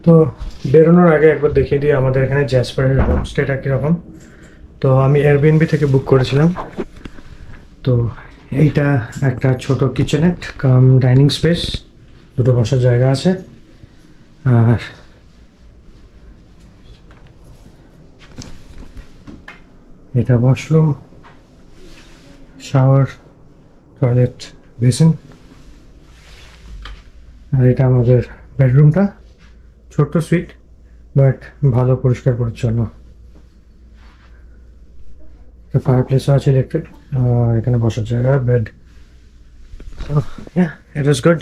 তো বেরোনোর আগে একবার দেখিয়ে দিই আমাদের এখানে জ্যাসপারের হোমস্টেটা কীরকম। তো আমি এয়ারবিএনবি থেকে বুক করেছিলাম। তো এইটা একটা ছোট কিচেনেট কাম ডাইনিং স্পেস, দুটো বসার জায়গা আছে। আর এটা ওয়াশরুম, শাওয়ার, টয়লেট, বেসিন। আর এটা আমাদের বেডরুমটা, ছোট্ট সুইট বাট ভালো পরিষ্কার পরিচ্ছন্ন। ফায়ার প্লেসও আছে ইলেকট্রিক, এখানে বসার জায়গা, বেড। It was good.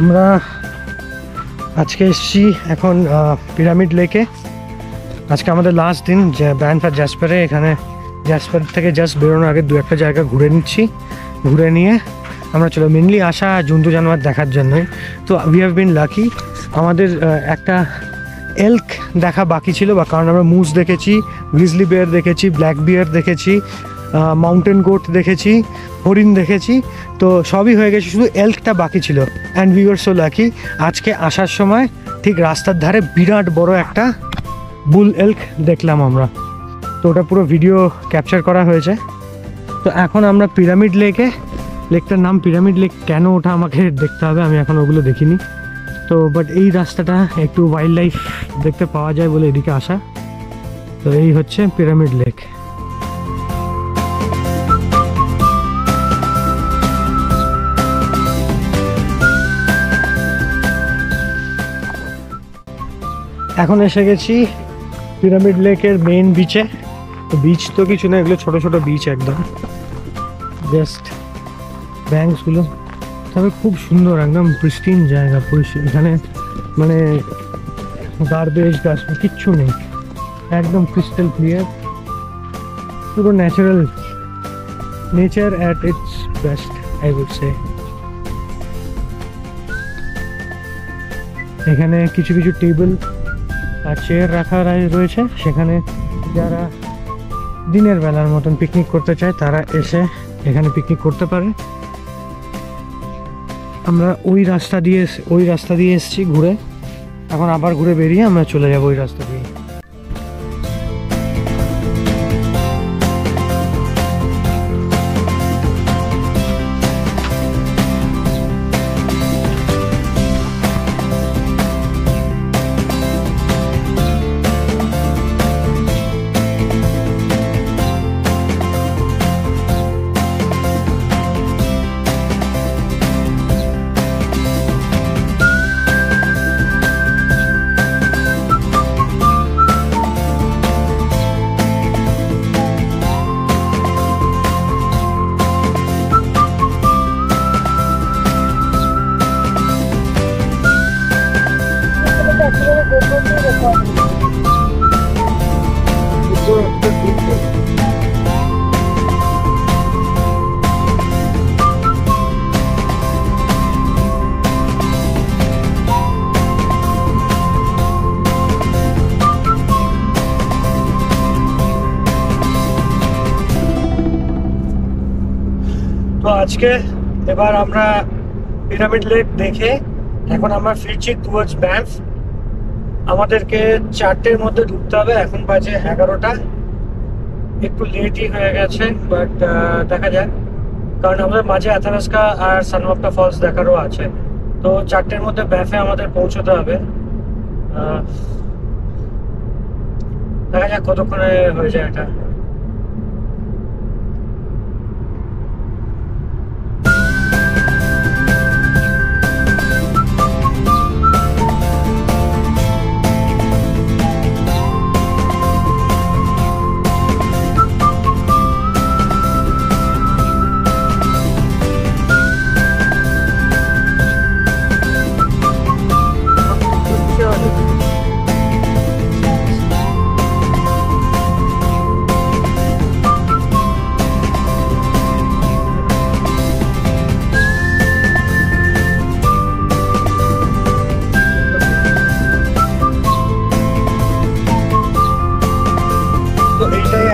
আমরা আজকে এসেছি এখন পিরামিড লেকে। আজকে আমাদের লাস্ট দিন যে ব্যান্ড ফর জ্যাসপারে। এখানে জ্যাসপার থেকে জাস্ট বেরোনোর আগে দু একটা জায়গা ঘুরে নিচ্ছি। ঘুরে নিয়ে আমরা চলো মেনলি আসা জন্তু জানোয়ার দেখার জন্যই। তো উই হ্যাভ বিন লাকি, আমাদের একটা এল্ক দেখা বাকি ছিল, বা কারণ আমরা মুস দেখেছি, গ্রিজলি বেয়ার দেখেছি, ব্ল্যাক বিয়ার দেখেছি, মাউন্টেন গোট দেখেছি, হরিণ দেখেছি। তো সবই হয়ে গেছে, শুধু এল্কটা বাকি ছিল। And we were so lucky, আজকে আসার সময় ঠিক রাস্তার ধারে বিরাট বড় একটা বুল এল্ক দেখলাম আমরা। তো ওটা পুরো ভিডিও ক্যাপচার করা হয়েছে। তো এখন আমরা পিরামিড লেকে, লেকটার নাম পিরামিড লেক কেন ওটা আমাকে দেখতে হবে, আমি এখন ওগুলো দেখিনি। তো বাট এই রাস্তাটা একটু ওয়াইল্ড লাইফ দেখতে পাওয়া যায় বলে এদিকে আসা। তো এই হচ্ছে পিরামিড লেক। এখন এসে গেছি পিরামিড লেকের মেইন বিচে। তো বিচ তো কিছু না, এগুলো ছোট ছোট বিচ, একদম জাস্ট ব্যাঙ্কসগুলো। তবে খুব সুন্দর, একদম প্রিস্টিন জায়গা, এখানে মানে গার্বেজ গাছ কিচ্ছু নেই, একদম ক্রিস্টাল ক্লিয়ার, পুরো natural, nature at its best I would say. এখানে কিছু কিছু টেবিল আর চেয়ার রাখা রয়েছে, সেখানে যারা দিনের বেলার মতন পিকনিক করতে চায় তারা এসে এখানে পিকনিক করতে পারে। আমরা ওই রাস্তা দিয়ে এসেছি ঘুরে, এখন আবার ঘুরে বেরিয়ে আমরা চলে যাবো ওই রাস্তা দিয়ে। তো আজকে এবার আমরা পিরামিড লেক দেখে এখন আমরা ফিরছি টুয়ার্ডস ব্যানফ। আমাদেরকে 4টের মধ্যে ঢুকতে হবে, এখন বাজে 11টা, একটু লেটই হয়ে গেছে, বাট দেখা যাক, কারণ আমাদের মাঝে অ্যাথানাস্কা আর সানওয়াক্টা ফলস দেখারও আছে। তো 4টের মধ্যে ব্যাফে আমাদের পৌঁছতে হবে। দেখা যাক কতক্ষণে হয়ে যায় এটা।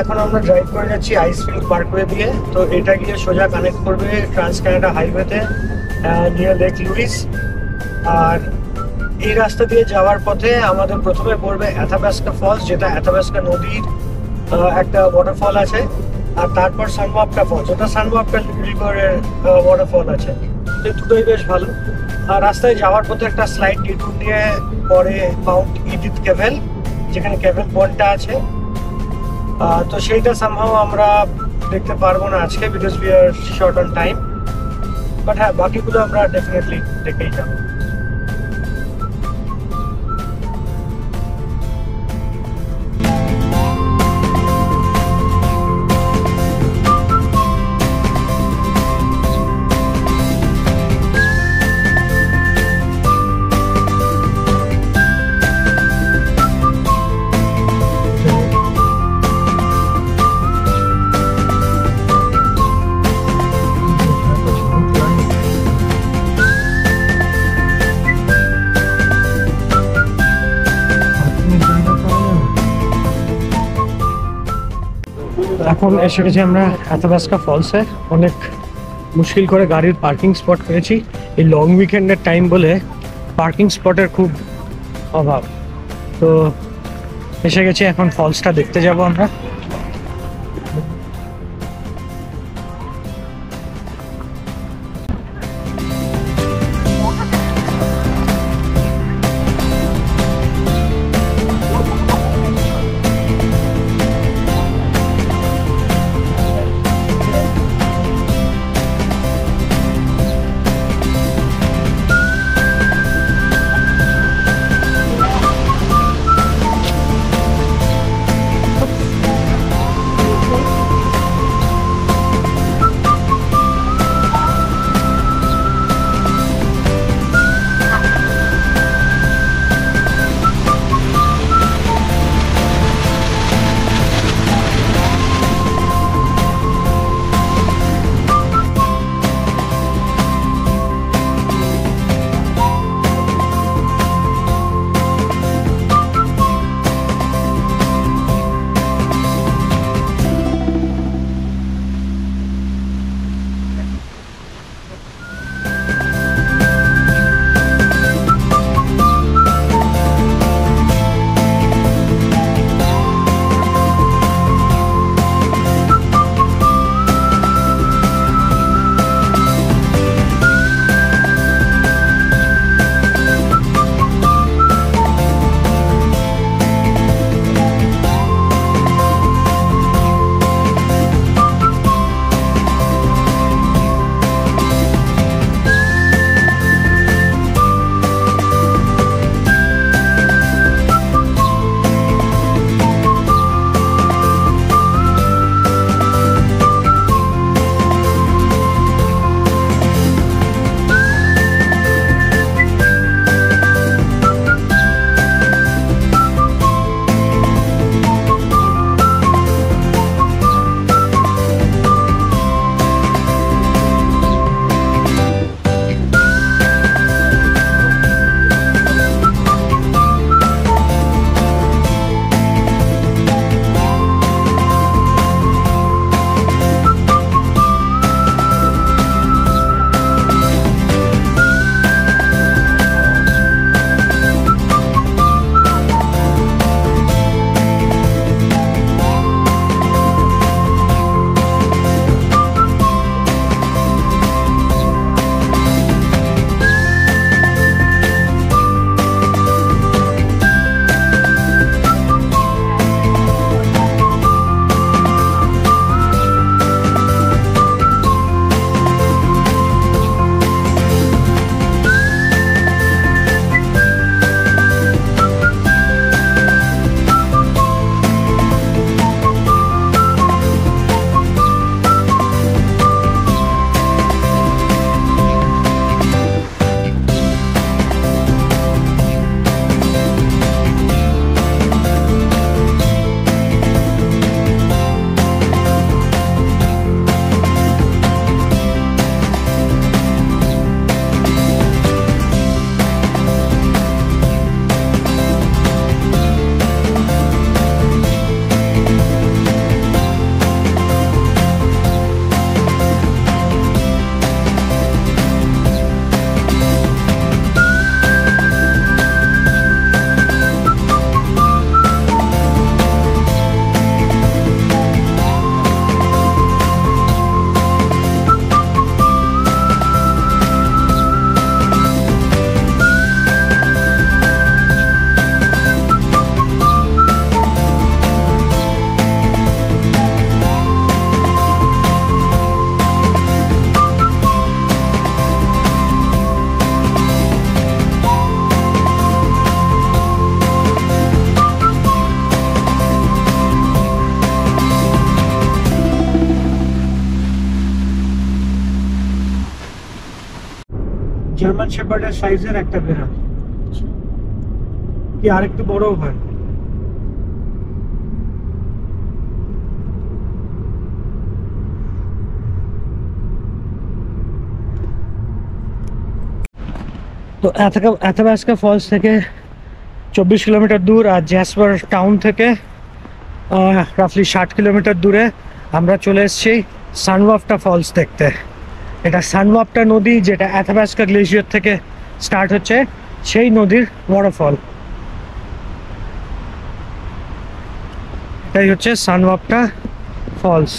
এখন আমরা ড্রাইভ করে যাচ্ছি আইসফিল্ড পার্কওয়ে দিয়ে। তো এটা গিয়ে সোজা কানেক্ট করবে ট্রান্স কানাডা হাইওয়েতে নিয়ার লেক লুইস। আর এই রাস্তা দিয়ে যাওয়ার পথে আমাদের প্রথমে পড়বে অ্যাথাবাস্কা ফলস, যেটা অ্যাথাবাস্কা নদীর একটা ওয়াটারফল আছে। আর তারপর সানওয়াপটা ফলস, যেটা সানওয়াপটা রিভারের ওয়াটারফল আছে। তো দুটোই বেশ ভালো। আর রাস্তায় যাওয়ার পথে একটা স্লাইড ডিটুর নিয়ে পরে মাউন্ট ইডিথ কেভেল, যেখানে কেভেল পয়েন্টটা আছে। তো সেইটা সামহাও আমরা দেখতে পারবো না আজকে, because we are short on time. But হ্যাঁ, বাকিগুলো আমরা ডেফিনেটলি দেখেই যাবো। এখন এসে গেছি আমরা অ্যাথাবাস্কা ফলসে। অনেক মুশকিল করে গাড়ির পার্কিং স্পট পেয়েছি। এই লং উইকেন্ডের টাইম বলে পার্কিং স্পটের খুব অভাব। তো এসে গেছি, এখন ফলসটা দেখতে যাব আমরা। জার্মান শেপার্ডের সাইজের একটা বিড়াল, কি আরেকটু বড় হয়। তো অ্যাথাবাস্কা ফলস থেকে 24 কিলোমিটার দূর, আর জ্যাসপার টাউন থেকে রাফলি 60 কিলোমিটার দূরে আমরা চলে এসেছি সানওয়াফটা ফলস দেখতে। এটা সানওয়াফটা নদী, যেটা অ্যাথাবাস্কা গ্লেশিয়ার থেকে স্টার্ট হচ্ছে, সেই নদীর ওয়াটারফল। এটাই হচ্ছে সানওয়াফটা ফলস।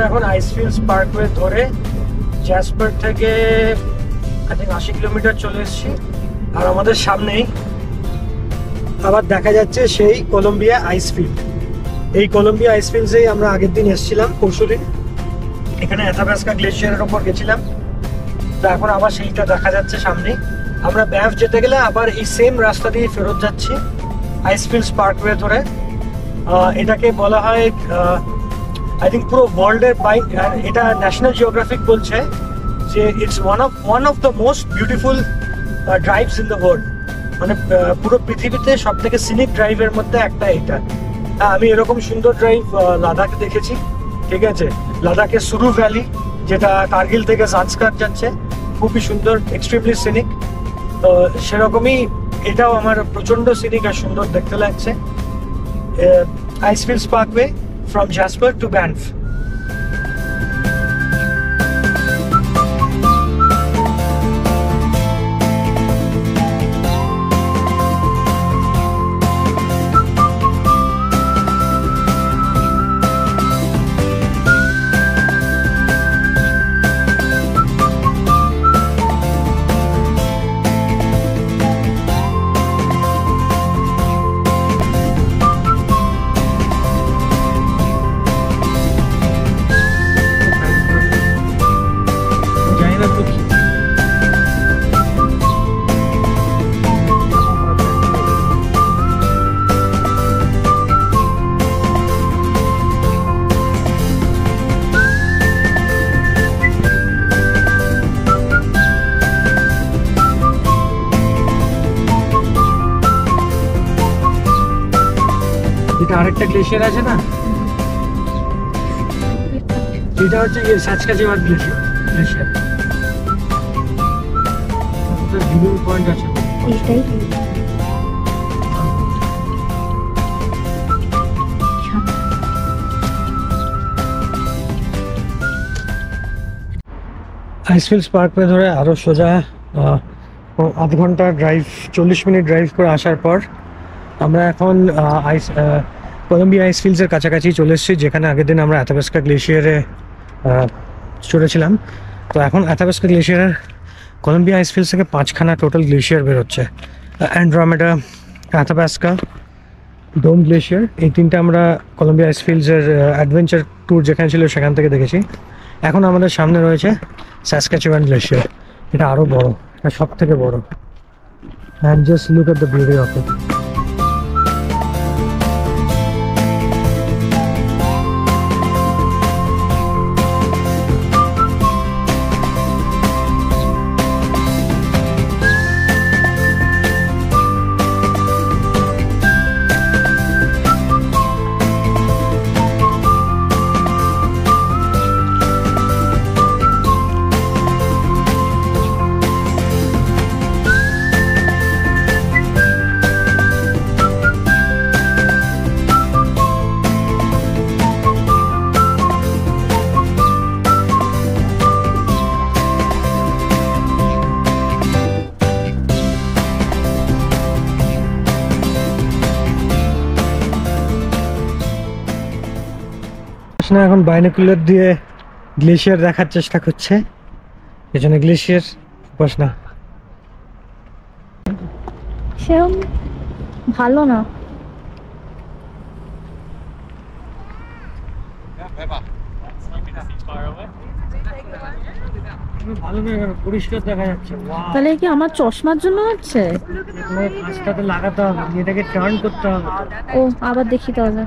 এখন আইসফিল্ডস পার্কওয়ে ধরে জ্যাসপার থেকে আই থিঙ্ক 80 কিলোমিটার চলে এসেছি, আর আমাদের সামনেই আবার দেখা যাচ্ছে সেই কলম্বিয়া আইসফিল্ড। এই কলম্বিয়া আইসফিল্ডসেই আমরা আগের দিন এসেছিলাম, পরশুদিন। এখানে অ্যাথাবাস্কা গ্লেশিয়ারের ওপর গেছিলাম, তো এখন আবার সেইটা দেখা যাচ্ছে সামনেই। আমরা ব্যাফ যেতে গেলে আবার এই সেম রাস্তা দিয়ে ফেরত যাচ্ছি আইসফিল্ডস পার্কওয়ে ধরে। এটাকে বলা হয় আই থিঙ্ক পুরো ওয়ার্ল্ডের বাইক, এটা ন্যাশনাল জিওগ্রাফিক বলছে যে it's one of the most beautiful drives in the world. মানে পুরো পৃথিবীতে সব থেকে সিনিক ড্রাইভের মধ্যে একটা এটা। আমি এরকম সুন্দর ড্রাইভ লাদাখে দেখেছি, ঠিক আছে। লাদাখের সুরু ভ্যালি, যেটা কার্গিল থেকে জান্সকার যাচ্ছে, খুবই সুন্দর, এক্সট্রিমলি সিনিক। তো সেরকমই এটাও আমার প্রচন্ড সিনিক আর সুন্দর দেখতে লাগছে। আইসফিল্ডস Parkway from Jasper to Banff. এটা আরেকটা গ্লেশিয়ার আছে না, এটা হচ্ছে সাচকাচেওয়াত গ্লেশিয়ার। ভিউ পয়েন্ট আছে, এইটাই আইসফিল্ডস পার্কওয়ে ধরে আরও সোজা আধ ঘন্টা ড্রাইভ, 40 মিনিট ড্রাইভ করে আসার পর আমরা এখন কলম্বিয়া আইসফিল্ডসের কাছাকাছি চলে এসেছি, যেখানে আগের দিন আমরা অ্যাথাবাস্কা গ্লেশিয়ারে চড়েছিলাম। তো এখন অ্যাথাবাস্কা গ্লেশিয়ারের কলম্বিয়া আইসফিল্ডস থেকে 5খানা টোটাল গ্লেশিয়ার বেরোচ্ছে। অ্যান্ড্রোমেডা, অ্যাথাবাস্কা, ডোম গ্লেশিয়ার, এই তিনটে আমরা কলম্বিয়া আইসফিল্ডসের অ্যাডভেঞ্চার ট্যুর যেখানে ছিল সেখান থেকে দেখেছি। এখন আমাদের সামনে রয়েছে সাসক্যাচুয়ান গ্লেশিয়ার, এটা আরও বড়, এটা সব থেকে বড়। And just look at the beauty of it. এখন বাইনোকুলার দিয়ে গ্লেশিয়ার দেখার চেষ্টা করছে, পেছনে গ্লেশিয়ার, উপাসনা সেরকম ভালো না। ভালো না, পরিষ্কার দেখা যাচ্ছে। তাহলে কি আমার চশমার জন্য হচ্ছে? কাজটাতে লাগাতে হবে, এটাকে টার্ন করতে হবে। ও আবার দেখি তাহলে।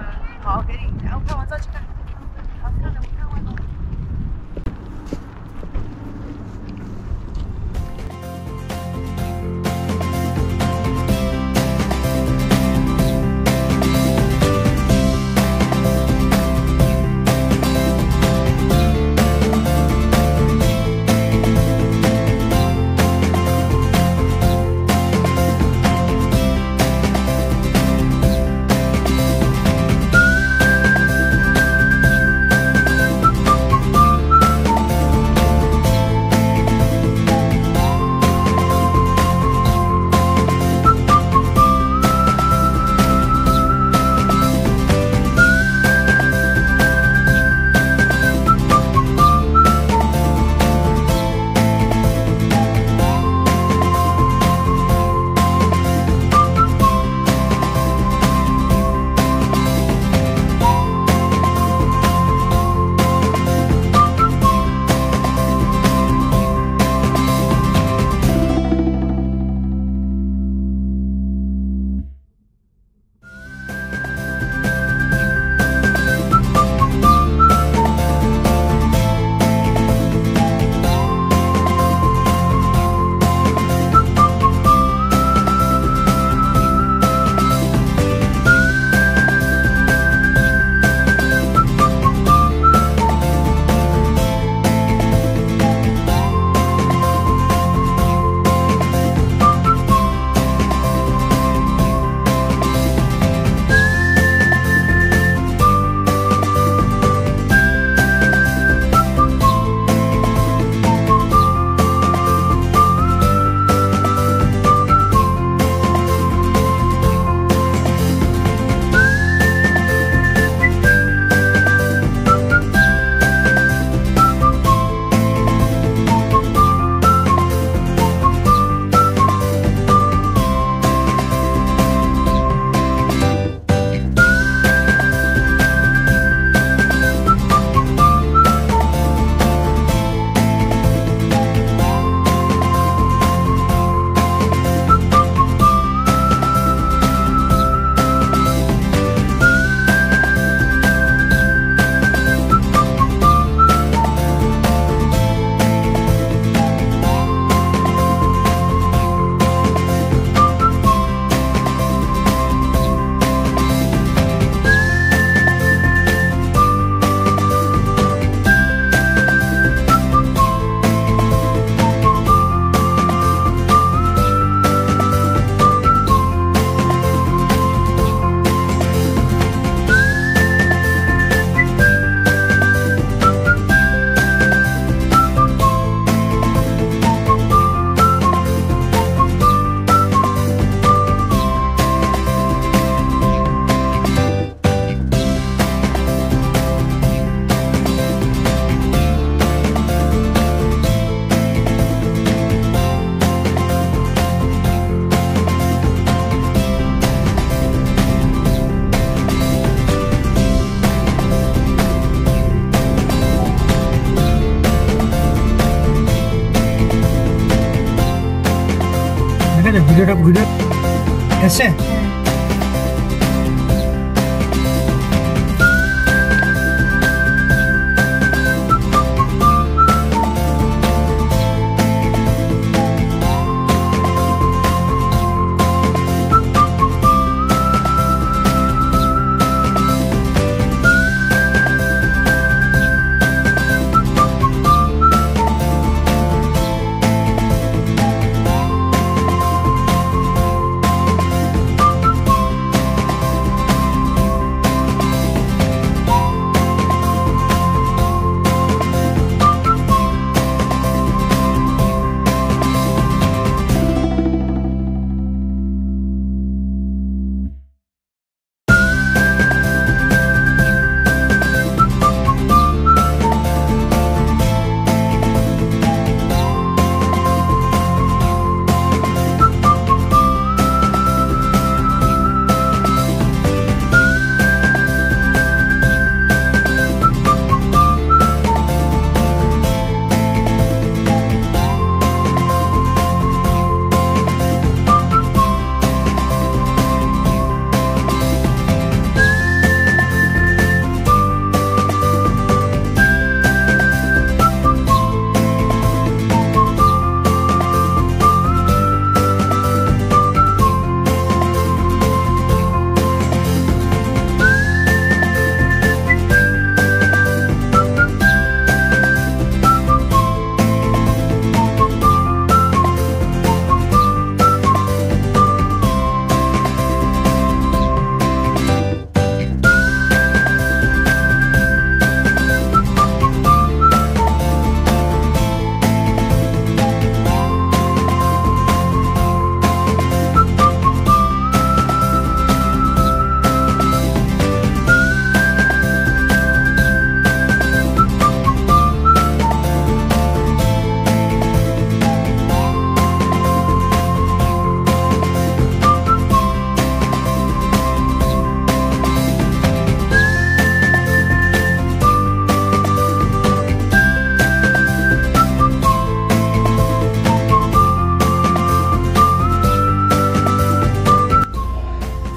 ভিডিও এসে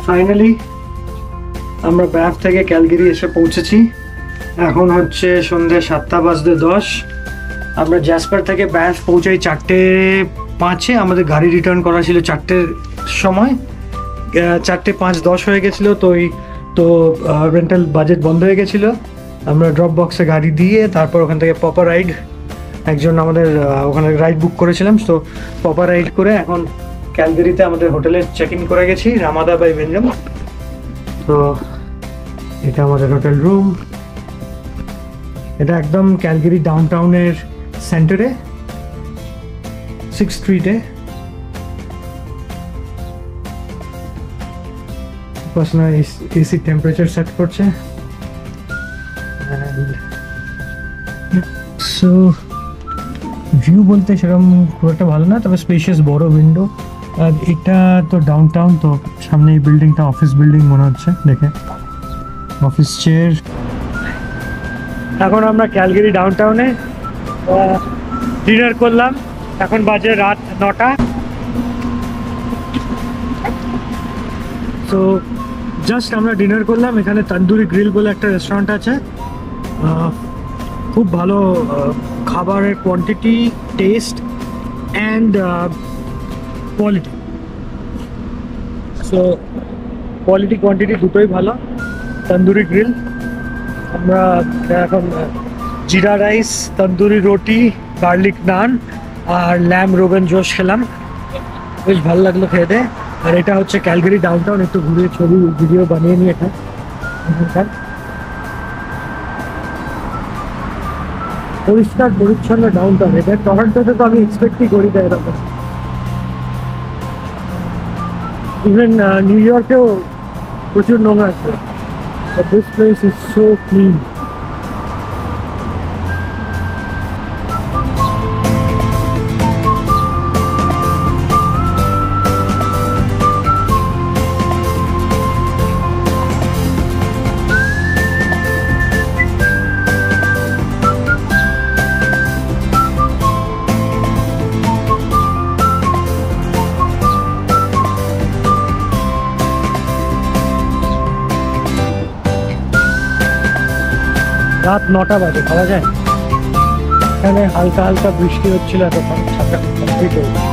ফাইনালি আমরা ব্যাফ থেকে ক্যালগেরি এসে পৌঁছেছি। এখন হচ্ছে সন্ধ্যে 7:10। আমরা জ্যাসপার থেকে ব্যাফ পৌঁছাই 4:05। আমাদের গাড়ি রিটার্ন করা ছিল 4টের সময়, 4:05-10 হয়ে গেছিলো। তো রেন্টাল বাজেট বন্ধ হয়ে গেছিলো। আমরা ড্রপ বক্সে গাড়ি দিয়ে তারপর ওখান থেকে পপার রাইড, একজন আমাদের ওখানে রাইড বুক করেছিলাম, তো পপার রাইড করে এখন ক্যালগেরিতে আমাদের হোটেলে চেক ইন করে গেছি, রামাদা বাই ভেঞ্জাম। তো এটা আমাদের হোটেল রুম। এটা একদম ক্যালগেরি ডাউনটাউনের সেন্টারে, 6th স্ট্রিটে। পার্সোনাল এসি টেম্পারেচার সেট করছে। সো ভিউ বলতে সেরকম খুব একটা ভালো না, তবে স্পেশিয়াস বড় উইন্ডো। আর এটা তো ডাউনটাউন, তো সামনে এই বিল্ডিংটা অফিস বিল্ডিং মনে হচ্ছে দেখে, অফিস চেয়ার। এখন আমরা ক্যালগেরি ডাউনটাউনে ডিনার করলাম। এখন বাজে রাত 9টা। তো জাস্ট আমরা ডিনার করলাম। এখানে তন্দুরি গ্রিল বলে একটা রেস্টুরেন্ট আছে, খুব ভালো খাবারের quantity, test and quality. So quality quantity দুটোই ভালো। তন্দুরি গ্রিল, আমরা এখন জিরা রাইস, তন্দুরি রুটি, গার্লিক নান আর ল্যাম্ব রোগান জোশ খেলাম, বেশ ভালো লাগলো খেতে। আর এটা হচ্ছে ক্যালগেরি ডাউনটাউন। একটু ঘুরে ছবি ভিডিও বানিয়ে নিয়ে এখানকার পরিষ্কার পরিচ্ছন্ন ডাউনটাউন। এটা টরন্টোতে তো আমি এক্সপেক্টই করি না এরকম। ইভেন নিউ ইয়র্কেও প্রচুর নোংরা আছে, but this place is so clean. রাত 9টা বাজে, ভাবা যায়। এখানে হালকা হালকা বৃষ্টি হচ্ছিল, এতক্ষণ ছাদটা কমপ্লিট হয়েছে।